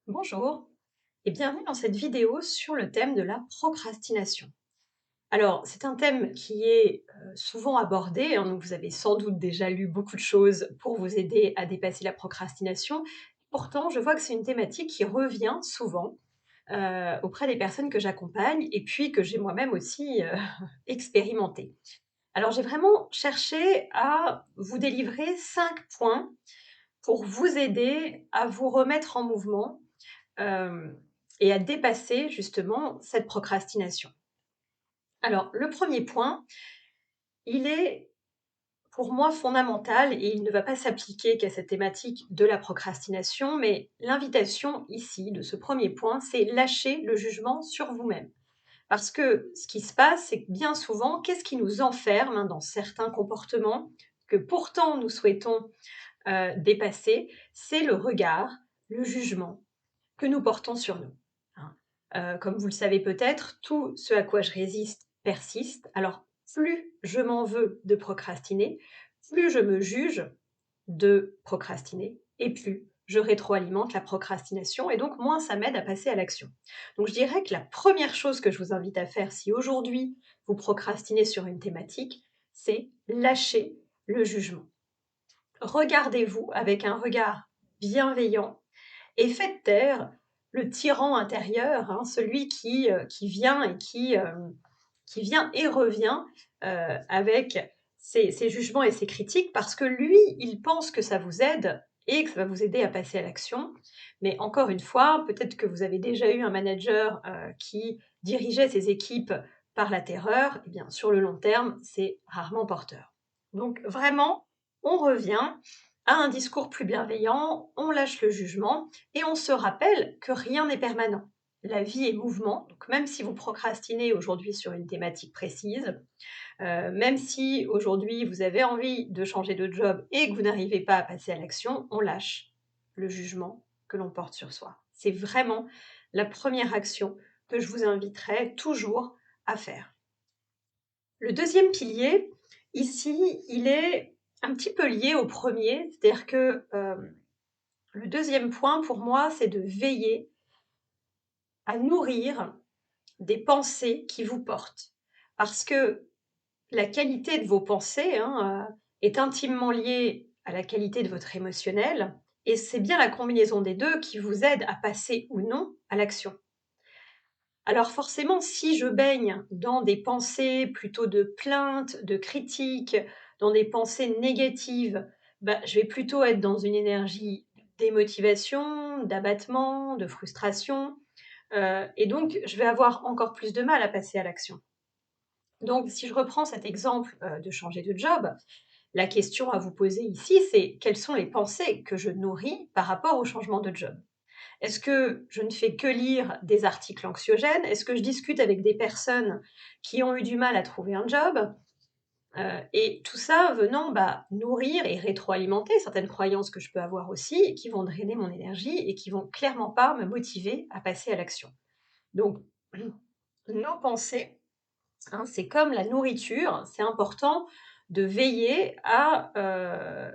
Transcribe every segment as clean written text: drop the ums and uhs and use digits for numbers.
Bonjour et bienvenue dans cette vidéo sur le thème de la procrastination. Alors, c'est un thème qui est souvent abordé, hein, donc vous avez sans doute déjà lu beaucoup de choses pour vous aider à dépasser la procrastination. Pourtant, je vois que c'est une thématique qui revient souvent auprès des personnes que j'accompagne et puis que j'ai moi-même aussi expérimenté. Alors, j'ai vraiment cherché à vous délivrer 5 points pour vous aider à vous remettre en mouvement Hem et à dépasser justement cette procrastination. Alors le premier point, il est pour moi fondamental et il ne va pas s'appliquer qu'à cette thématique de la procrastination, mais l'invitation ici de ce premier point, c'est lâcher le jugement sur vous-même. Parce que ce qui se passe, c'est que bien souvent, qu'est-ce qui nous enferme, hein, dans certains comportements que pourtant nous souhaitons, dépasser? C'est le regard, le jugement que nous portons sur nous, hein. Comme vous le savez peut-être, tout ce à quoi je résiste persiste. Alors plus je m'en veux de procrastiner, plus je me juge de procrastiner et plus je rétroalimente la procrastination et donc moins ça m'aide à passer à l'action. Donc je dirais que la première chose que je vous invite à faire si aujourd'hui vous procrastinez sur une thématique, c'est lâcher le jugement. Regardez-vous avec un regard bienveillant et faites taire le tyran intérieur, hein, celui qui vient et qui vient et revient avec ses jugements et ses critiques parce que lui, il pense que ça vous aide et que ça va vous aider à passer à l'action. Mais encore une fois, peut-être que vous avez déjà eu un manager qui dirigeait ses équipes par la terreur. Eh bien, sur le long terme, c'est rarement porteur. Donc vraiment, on revient à un discours plus bienveillant, on lâche le jugement et on se rappelle que rien n'est permanent. La vie est mouvement, donc même si vous procrastinez aujourd'hui sur une thématique précise, même si aujourd'hui vous avez envie de changer de job et que vous n'arrivez pas à passer à l'action, on lâche le jugement que l'on porte sur soi. C'est vraiment la première action que je vous inviterai toujours à faire. Le deuxième pilier, ici, il est un petit peu lié au premier, c'est-à-dire que le deuxième point pour moi, c'est de veiller à nourrir des pensées qui vous portent. Parce que la qualité de vos pensées, hein, est intimement liée à la qualité de votre émotionnel et c'est bien la combinaison des 2 qui vous aide à passer ou non à l'action. Alors forcément, si je baigne dans des pensées plutôt de plainte, de critique, dans des pensées négatives, bah, je vais plutôt être dans une énergie démotivation, d'abattement, de frustration, et donc je vais avoir encore plus de mal à passer à l'action. Donc si je reprends cet exemple, de changer de job, la question à vous poser ici, c'est: quelles sont les pensées que je nourris par rapport au changement de job? Est-ce que je ne fais que lire des articles anxiogènes? Est-ce que je discute avec des personnes qui ont eu du mal à trouver un job? Et tout ça venant, bah, nourrir et rétroalimenter certaines croyances que je peux avoir aussi et qui vont drainer mon énergie et qui vont clairement pas me motiver à passer à l'action. Donc nos pensées, hein, c'est comme la nourriture, c'est important de veiller à,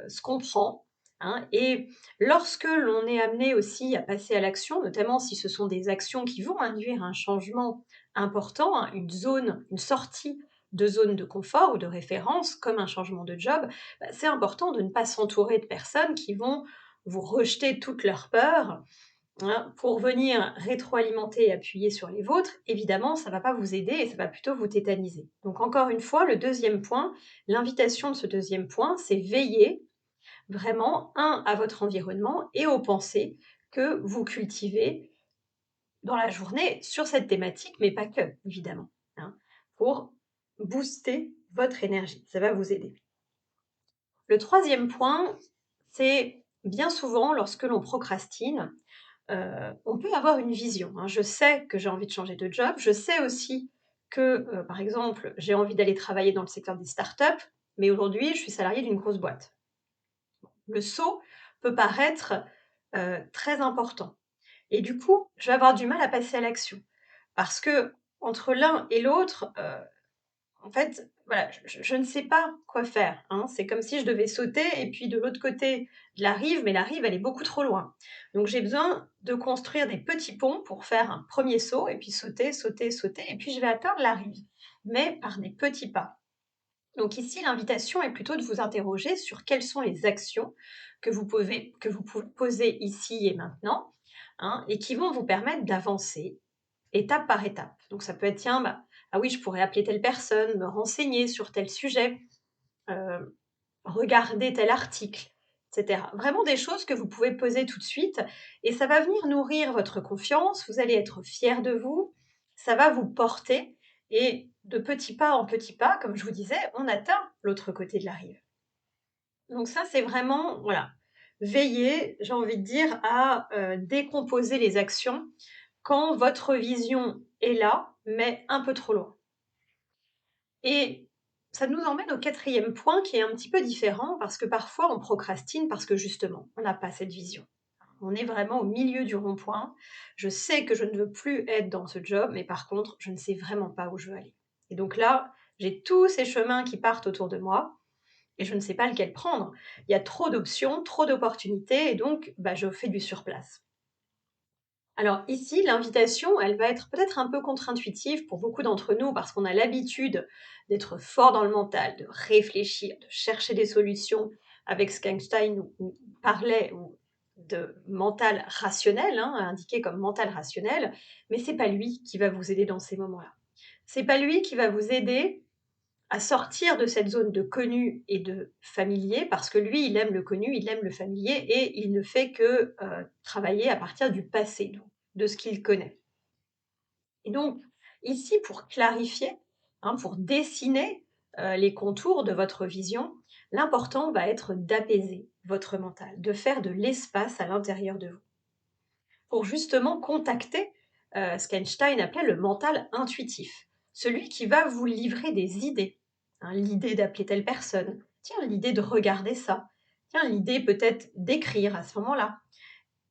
ce qu'on prend, hein, et lorsque l'on est amené aussi à passer à l'action, notamment si ce sont des actions qui vont induire un changement important, hein, une sortie de zone de confort ou de référence, comme un changement de job, bah, c'est important de ne pas s'entourer de personnes qui vont vous rejeter toutes leurs peurs, hein, pour venir rétroalimenter et appuyer sur les vôtres, évidemment, ça ne va pas vous aider et ça va plutôt vous tétaniser. Donc encore une fois, le deuxième point, l'invitation de ce deuxième point, c'est veiller vraiment, un, à votre environnement et aux pensées que vous cultivez dans la journée sur cette thématique, mais pas que, évidemment, hein, pour booster votre énergie. Ça va vous aider. Le troisième point, c'est bien souvent lorsque l'on procrastine, on peut avoir une vision, hein. Je sais que j'ai envie de changer de job. Je sais aussi que, par exemple, j'ai envie d'aller travailler dans le secteur des startups, mais aujourd'hui, je suis salariée d'une grosse boîte. Le saut peut paraître, très important et du coup, je vais avoir du mal à passer à l'action parce que entre l'un et l'autre, En fait, voilà, je ne sais pas quoi faire, hein. C'est comme si je devais sauter et puis de l'autre côté de la rive, mais la rive, elle est beaucoup trop loin. Donc j'ai besoin de construire des petits ponts pour faire un premier saut et puis sauter, sauter, sauter et puis je vais atteindre la rive, mais par des petits pas. Donc ici, l'invitation est plutôt de vous interroger sur quelles sont les actions que vous pouvez poser ici et maintenant, hein, et qui vont vous permettre d'avancer étape par étape. Donc ça peut être, tiens, bah, ah oui, je pourrais appeler telle personne, me renseigner sur tel sujet, euh, regarder tel article, etc. Vraiment des choses que vous pouvez poser tout de suite et ça va venir nourrir votre confiance, vous allez être fier de vous, ça va vous porter et de petits pas en petits pas, comme je vous disais, on atteint l'autre côté de la rive. Donc ça, c'est vraiment, voilà, veiller, j'ai envie de dire, à décomposer les actions quand votre vision est là, mais un peu trop loin. Et ça nous emmène au quatrième point qui est un petit peu différent parce que parfois on procrastine parce que justement, on n'a pas cette vision. On est vraiment au milieu du rond-point. Je sais que je ne veux plus être dans ce job, mais par contre, je ne sais vraiment pas où je veux aller. Et donc là, j'ai tous ces chemins qui partent autour de moi et je ne sais pas lequel prendre. Il y a trop d'options, trop d'opportunités et donc bah, je fais du surplace. Alors ici, l'invitation, elle va être peut-être un peu contre-intuitive pour beaucoup d'entre nous parce qu'on a l'habitude d'être fort dans le mental, de réfléchir, de chercher des solutions avec ce qu'Einstein nous parlait ou de mental rationnel, hein, indiqué comme mental rationnel, mais c'est pas lui qui va vous aider dans ces moments-là. C'est pas lui qui va vous aider à sortir de cette zone de connu et de familier, parce que lui, il aime le connu, il aime le familier, et il ne fait que travailler à partir du passé, donc, de ce qu'il connaît. Et donc, ici, pour clarifier, hein, pour dessiner les contours de votre vision, l'important va être d'apaiser votre mental, de faire de l'espace à l'intérieur de vous, pour justement contacter ce qu'Einstein appelait le mental intuitif, celui qui va vous livrer des idées. Hein, l'idée d'appeler telle personne, tiens, l'idée de regarder ça, tiens, l'idée peut-être d'écrire à ce moment-là,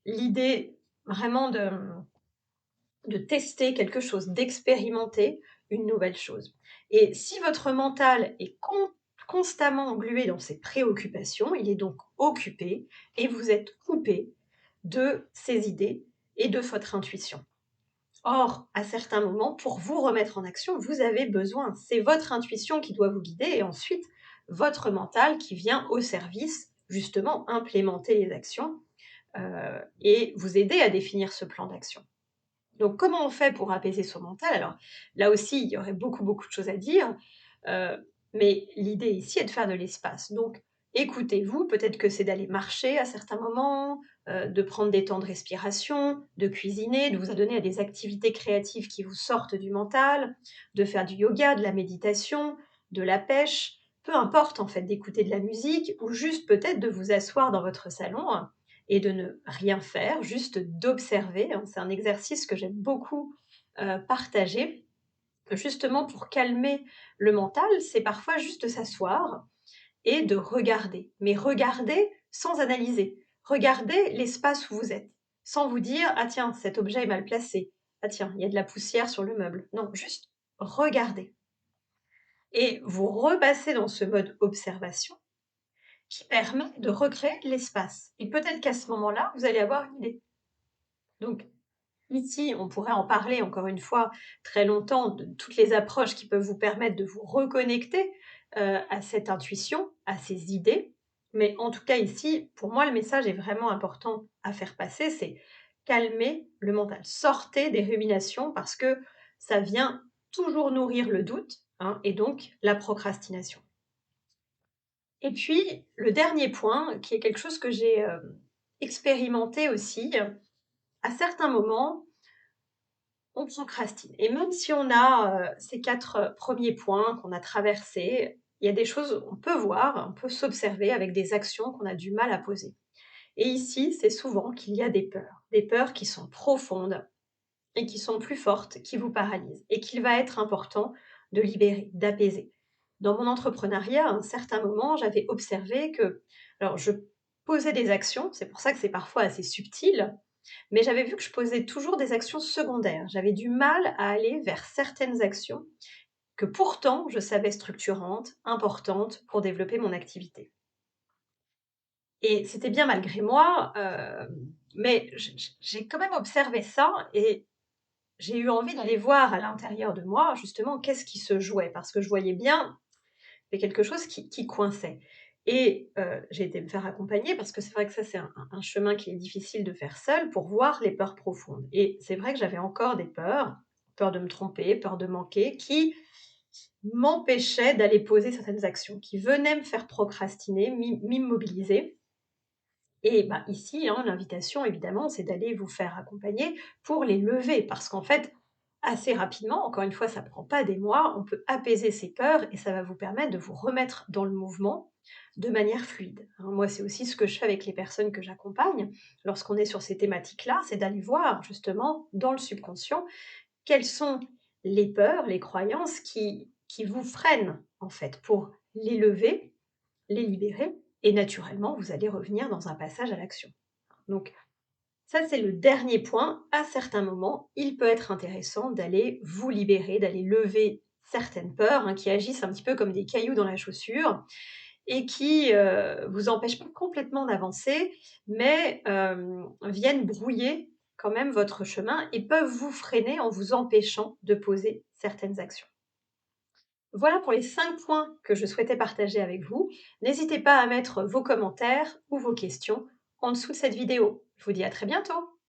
l'idée vraiment de tester quelque chose, d'expérimenter une nouvelle chose. Et si votre mental est constamment englué dans ses préoccupations, il est donc occupé et vous êtes coupé de ses idées et de votre intuition. Or, à certains moments, pour vous remettre en action, vous avez besoin, c'est votre intuition qui doit vous guider et ensuite votre mental qui vient au service, justement, implémenter les actions et vous aider à définir ce plan d'action. Donc, comment on fait pour apaiser son mental? Alors, là aussi, il y aurait beaucoup, beaucoup de choses à dire, heu, mais l'idée ici est de faire de l'espace. Donc, écoutez-vous, peut-être que c'est d'aller marcher à certains moments, de prendre des temps de respiration, de cuisiner, de vous adonner à des activités créatives qui vous sortent du mental, de faire du yoga, de la méditation, de la pêche, peu importe en fait, d'écouter de la musique ou juste peut-être de vous asseoir dans votre salon et de ne rien faire, juste d'observer, hein. C'est un exercice que j'aime beaucoup partager, justement pour calmer le mental. C'est parfois juste s'asseoir et de regarder, mais regarder sans analyser. Regardez l'espace où vous êtes, sans vous dire ah tiens, cet objet est mal placé, ah tiens, il y a de la poussière sur le meuble. Non, juste regardez. Et vous repassez dans ce mode observation qui permet de recréer de l'espace. Et peut-être qu'à ce moment-là, vous allez avoir une idée. Donc, ici, on pourrait en parler encore une fois très longtemps de toutes les approches qui peuvent vous permettre de vous reconnecter à cette intuition, à ces idées. Mais en tout cas, ici, pour moi, le message est vraiment important à faire passer, c'est calmer le mental. Sortez des ruminations parce que ça vient toujours nourrir le doute, hein, et donc la procrastination. Et puis, le dernier point, qui est quelque chose que j'ai expérimenté aussi, à certains moments, on procrastine. Et même si on a ces 4 premiers points qu'on a traversés, il y a des choses on peut voir, on peut s'observer avec des actions qu'on a du mal à poser. Et ici, c'est souvent qu'il y a des peurs qui sont profondes et qui sont plus fortes, qui vous paralysent et qu'il va être important de libérer, d'apaiser. Dans mon entrepreneuriat, à un certain moment, j'avais observé que alors je posais des actions, c'est pour ça que c'est parfois assez subtil, mais j'avais vu que je posais toujours des actions secondaires. J'avais du mal à aller vers certaines actions que pourtant je savais structurantes, importantes pour développer mon activité. Et c'était bien malgré moi, mais j'ai quand même observé ça et j'ai eu envie d'aller voir à l'intérieur de moi, justement, qu'est-ce qui se jouait? Parce que je voyais bien, il y avait quelque chose qui coinçait et j'ai été me faire accompagner parce que c'est vrai que ça, c'est un chemin qui est difficile de faire seul pour voir les peurs profondes et c'est vrai que j'avais encore des peurs, peur de me tromper, peur de manquer, qui m'empêchaient d'aller poser certaines actions, qui venaient me faire procrastiner, m'immobiliser et bah, ici, hein, l'invitation évidemment, c'est d'aller vous faire accompagner pour les lever parce qu'en fait, assez rapidement, encore une fois, ça prend pas des mois, on peut apaiser ces peurs et ça va vous permettre de vous remettre dans le mouvement de manière fluide, hein. Moi, c'est aussi ce que je fais avec les personnes que j'accompagne lorsqu'on est sur ces thématiques-là, c'est d'aller voir justement dans le subconscient quelles sont les peurs, les croyances qui vous freinent en fait pour les lever, les libérer et naturellement, vous allez revenir dans un passage à l'action. Donc ça, c'est le dernier point. À certains moments, il peut être intéressant d'aller vous libérer, d'aller lever certaines peurs, hein, qui agissent un petit peu comme des cailloux dans la chaussure et qui, vous empêchent pas complètement d'avancer, mais, viennent brouiller quand même votre chemin et peuvent vous freiner en vous empêchant de poser certaines actions. Voilà pour les 5 points que je souhaitais partager avec vous. N'hésitez pas à mettre vos commentaires ou vos questions en dessous de cette vidéo. Je vous dis à très bientôt.